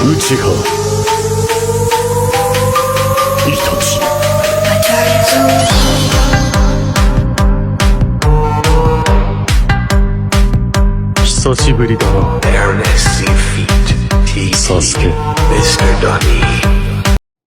内が命。久しぶりだな、サスケ。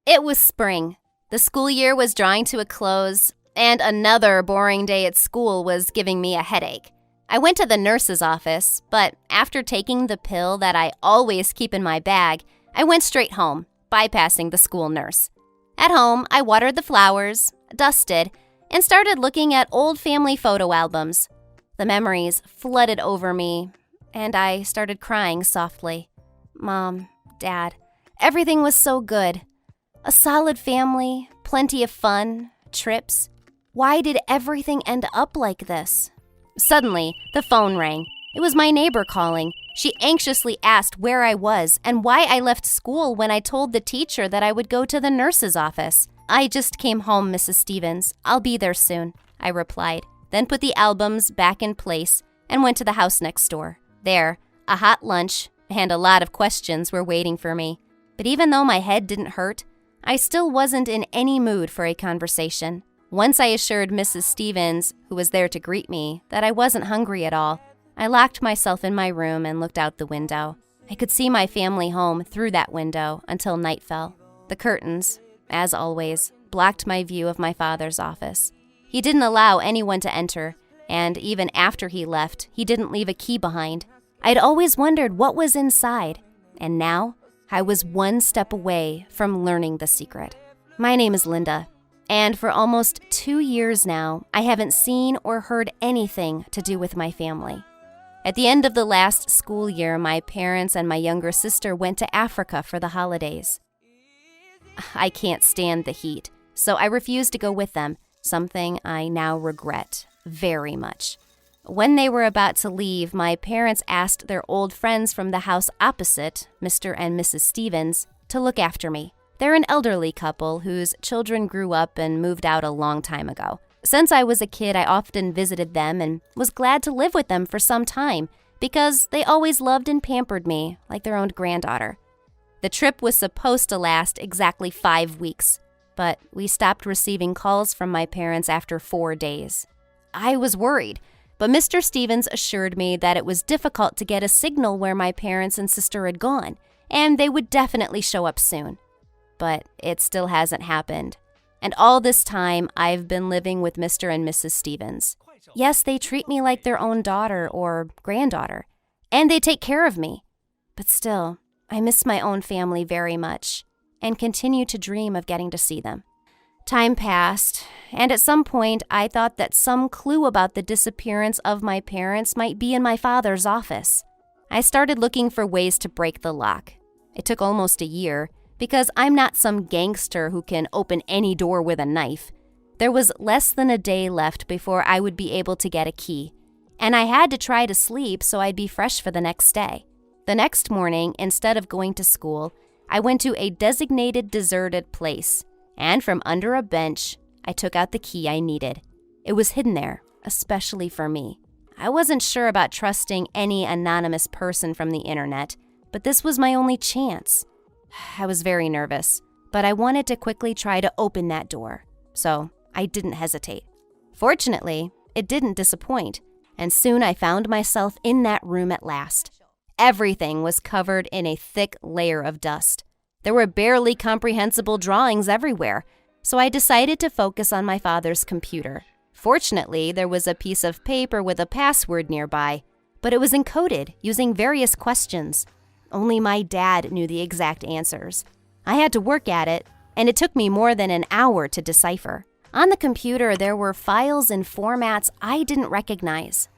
It was spring. The school year was drawing to a close, and another boring day at school was giving me a headache. I went to the nurse's office, but after taking the pill that I always keep in my bag, I went straight home, bypassing the school nurse. At home, I watered the flowers, dusted, and started looking at old family photo albums. The memories flooded over me, and I started crying softly. Mom, Dad, everything was so good. A solid family, plenty of fun, trips. Why did everything end up like this? Suddenly, the phone rang. It was my neighbor calling. She anxiously asked where I was and why I left school when I told the teacher that I would go to the nurse's office. I just came home, Mrs. Stevens. I'll be there soon, I replied, then put the albums back in place and went to the house next door. There, a hot lunch and a lot of questions were waiting for me. But even though my head didn't hurt, I still wasn't in any mood for a conversation. Once I assured Mrs. Stevens, who was there to greet me, that I wasn't hungry at all, I locked myself in my room and looked out the window. I could see my family home through that window until night fell. The curtains, as always, blocked my view of my father's office. He didn't allow anyone to enter, and even after he left, he didn't leave a key behind. I'd always wondered what was inside, and now I was one step away from learning the secret. My name is Linda, and for almost 2 years now, I haven't seen or heard anything to do with my family. At the end of the last school year, my parents and my younger sister went to Africa for the holidays. I can't stand the heat, so I refused to go with them, something I now regret very much. When they were about to leave, my parents asked their old friends from the house opposite, Mr. and Mrs. Stevens, to look after me. They're an elderly couple whose children grew up and moved out a long time ago. Since I was a kid, I often visited them and was glad to live with them for some time because they always loved and pampered me like their own granddaughter. The trip was supposed to last exactly 5 weeks, but we stopped receiving calls from my parents after 4 days. I was worried, but Mr. Stevens assured me that it was difficult to get a signal where my parents and sister had gone, and they would definitely show up soon. But it still hasn't happened. And all this time, I've been living with Mr. and Mrs. Stevens. Yes, they treat me like their own daughter or granddaughter, and they take care of me. But still, I miss my own family very much and continue to dream of getting to see them. Time passed, and at some point, I thought that some clue about the disappearance of my parents might be in my father's office. I started looking for ways to break the lock. It took almost a year, because I'm not some gangster who can open any door with a knife. There was less than a day left before I would be able to get a key, and I had to try to sleep so I'd be fresh for the next day. The next morning, instead of going to school, I went to a designated deserted place, and from under a bench, I took out the key I needed. It was hidden there, especially for me. I wasn't sure about trusting any anonymous person from the internet, but this was my only chance. I was very nervous, but I wanted to quickly try to open that door, so I didn't hesitate. Fortunately, it didn't disappoint, and soon I found myself in that room at last. Everything was covered in a thick layer of dust. There were barely comprehensible drawings everywhere, so I decided to focus on my father's computer. Fortunately, there was a piece of paper with a password nearby, but it was encoded using various questions. Only my dad knew the exact answers. I had to work at it, and it took me more than an hour to decipher. On the computer, there were files and formats I didn't recognize.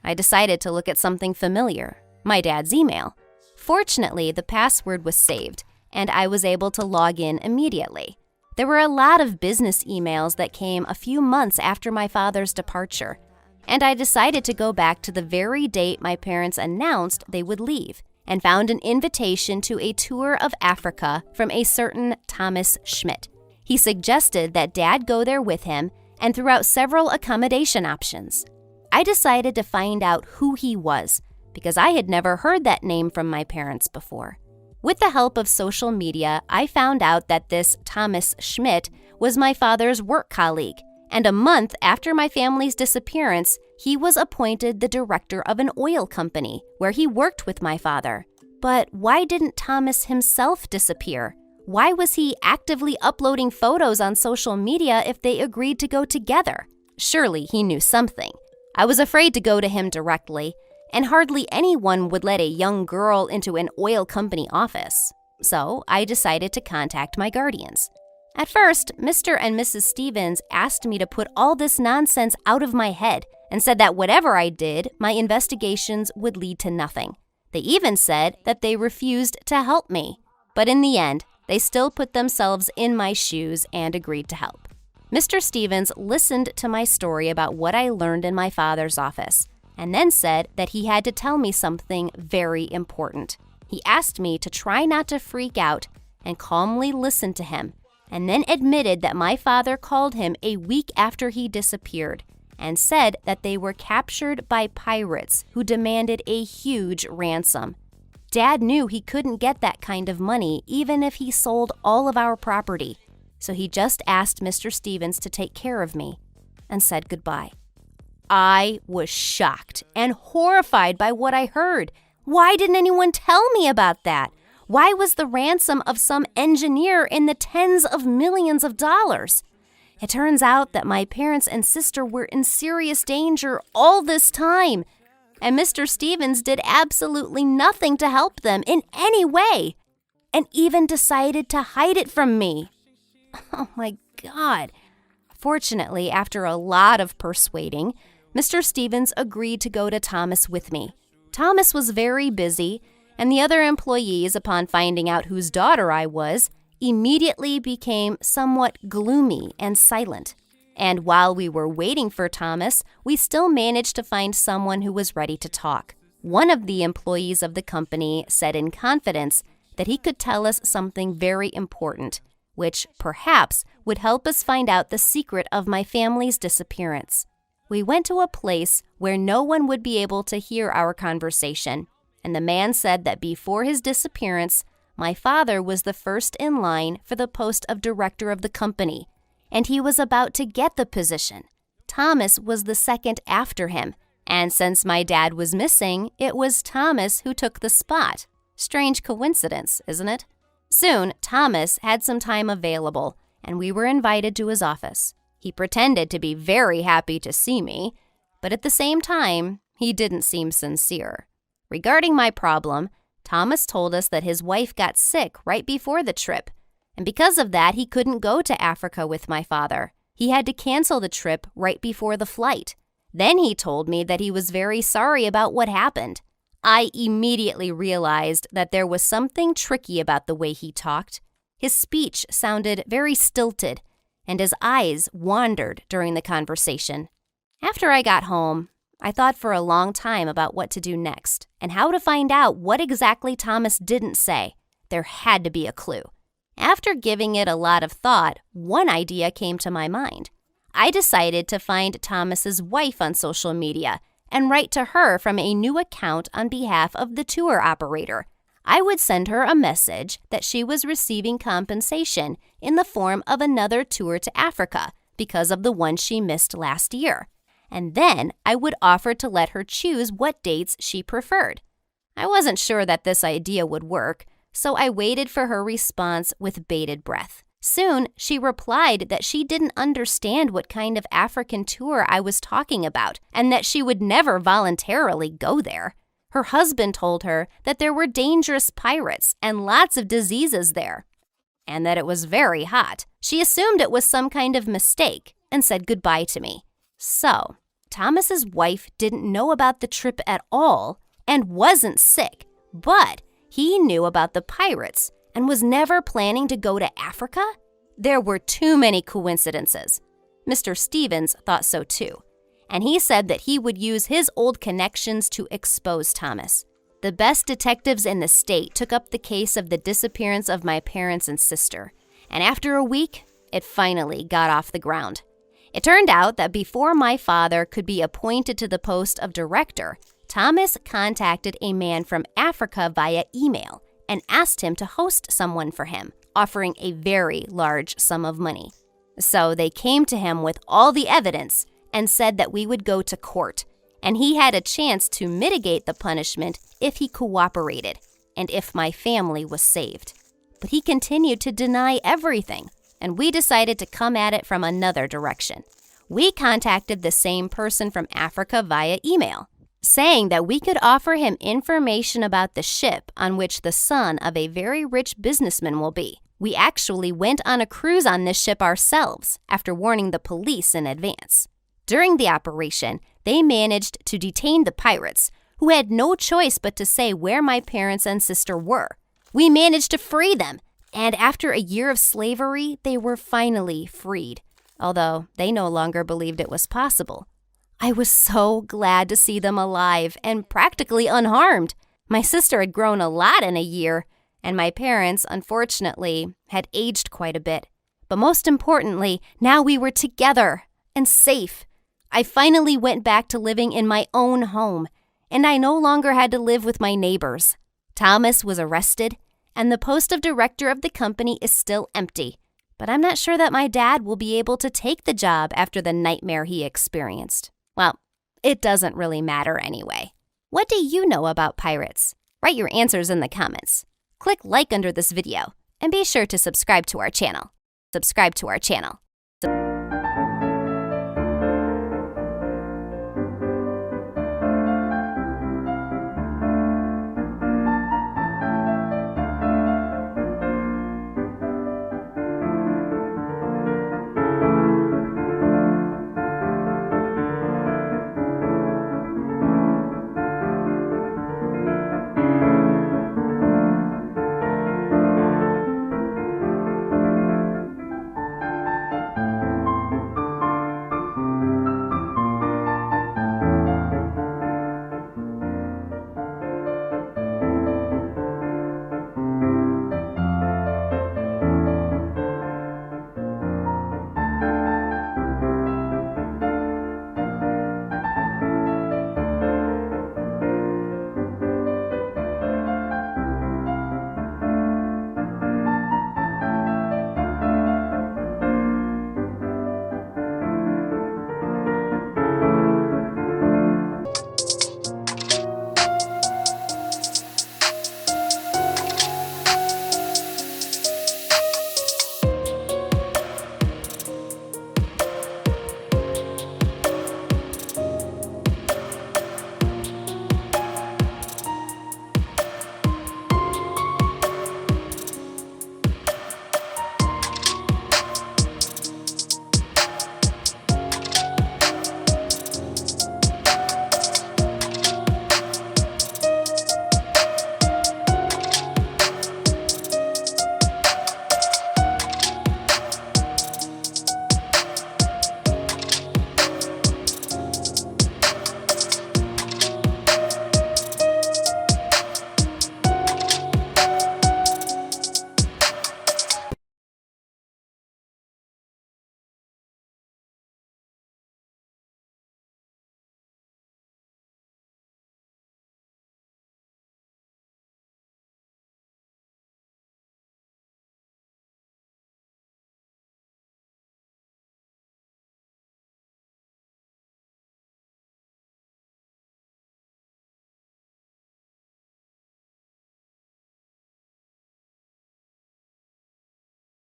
I decided to look at something familiar, my dad's email. Fortunately, the password was saved, and I was able to log in immediately. There were a lot of business emails that came a few months after my father's departure, and I decided to go back to the very date my parents announced they would leave, and found an invitation to a tour of Africa from a certain Thomas Schmidt. He suggested that Dad go there with him and threw out several accommodation options. I decided to find out who he was because I had never heard that name from my parents before. With the help of social media, I found out that this Thomas Schmidt was my father's work colleague, and a month after my family's disappearance, he was appointed the director of an oil company where he worked with my father. But why didn't Thomas himself disappear? Why was he actively uploading photos on social media if they agreed to go together? Surely he knew something. I was afraid to go to him directly, and hardly anyone would let a young girl into an oil company office. So I decided to contact my guardians. At first, Mr. and Mrs. Stevens asked me to put all this nonsense out of my head and said that whatever I did, my investigations would lead to nothing. They even said that they refused to help me. But in the end, they still put themselves in my shoes and agreed to help. Mr. Stevens listened to my story about what I learned in my father's office, and then said that he had to tell me something very important. He asked me to try not to freak out and calmly listen to him, and then admitted that my father called him a week after he disappeared and said that they were captured by pirates who demanded a huge ransom. Dad knew he couldn't get that kind of money even if he sold all of our property, so he just asked Mr. Stevens to take care of me and said goodbye. I was shocked and horrified by what I heard. Why didn't anyone tell me about that? Why was the ransom of some engineer in the tens of millions of dollars? It turns out that my parents and sister were in serious danger all this time, and Mr. Stevens did absolutely nothing to help them in any way, and even decided to hide it from me. Oh my God. Fortunately, after a lot of persuading, Mr. Stevens agreed to go to Thomas with me. Thomas was very busy, and the other employees, upon finding out whose daughter I was, immediately became somewhat gloomy and silent. And while we were waiting for Thomas, we still managed to find someone who was ready to talk. One of the employees of the company said in confidence that he could tell us something very important, which perhaps would help us find out the secret of my family's disappearance. We went to a place where no one would be able to hear our conversation, and the man said that before his disappearance, my father was the first in line for the post of director of the company, and he was about to get the position. Thomas was the second after him, and since my dad was missing, it was Thomas who took the spot. Strange coincidence, isn't it? Soon, Thomas had some time available, and we were invited to his office. He pretended to be very happy to see me, but at the same time, he didn't seem sincere. Regarding my problem, Thomas told us that his wife got sick right before the trip, and because of that, he couldn't go to Africa with my father. He had to cancel the trip right before the flight. Then he told me that he was very sorry about what happened. I immediately realized that there was something tricky about the way he talked. His speech sounded very stilted, and his eyes wandered during the conversation. After I got home, I thought for a long time about what to do next and how to find out what exactly Thomas didn't say. There had to be a clue. After giving it a lot of thought, one idea came to my mind. I decided to find Thomas's wife on social media and write to her from a new account on behalf of the tour operator. I would send her a message that she was receiving compensation in the form of another tour to Africa because of the one she missed last year. And then I would offer to let her choose what dates she preferred. I wasn't sure that this idea would work, so I waited for her response with bated breath. Soon, she replied that she didn't understand what kind of African tour I was talking about and that she would never voluntarily go there. Her husband told her that there were dangerous pirates and lots of diseases there, and that it was very hot. She assumed it was some kind of mistake and said goodbye to me. So, Thomas's wife didn't know about the trip at all and wasn't sick, but he knew about the pirates and was never planning to go to Africa? There were too many coincidences. Mr. Stevens thought so too, and he said that he would use his old connections to expose Thomas. The best detectives in the state took up the case of the disappearance of my parents and sister, and after a week, it finally got off the ground. It turned out that before my father could be appointed to the post of director, Thomas contacted a man from Africa via email and asked him to host someone for him, offering a very large sum of money. So they came to him with all the evidence and said that we would go to court, and he had a chance to mitigate the punishment if he cooperated and if my family was saved. But he continued to deny everything, and we decided to come at it from another direction. We contacted the same person from Africa via email, saying that we could offer him information about the ship on which the son of a very rich businessman will be. We actually went on a cruise on this ship ourselves after warning the police in advance. During the operation, they managed to detain the pirates, who had no choice but to say where my parents and sister were. We managed to free them, and after a year of slavery, they were finally freed, although they no longer believed it was possible. I was so glad to see them alive and practically unharmed. My sister had grown a lot in a year, and my parents, unfortunately, had aged quite a bit. But most importantly, now we were together and safe. I finally went back to living in my own home, and I no longer had to live with my neighbors. Thomas was arrested, and the post of director of the company is still empty. But I'm not sure that my dad will be able to take the job after the nightmare he experienced. Well, it doesn't really matter anyway. What do you know about pirates? Write your answers in the comments. Click like under this video, and be sure to subscribe to our channel.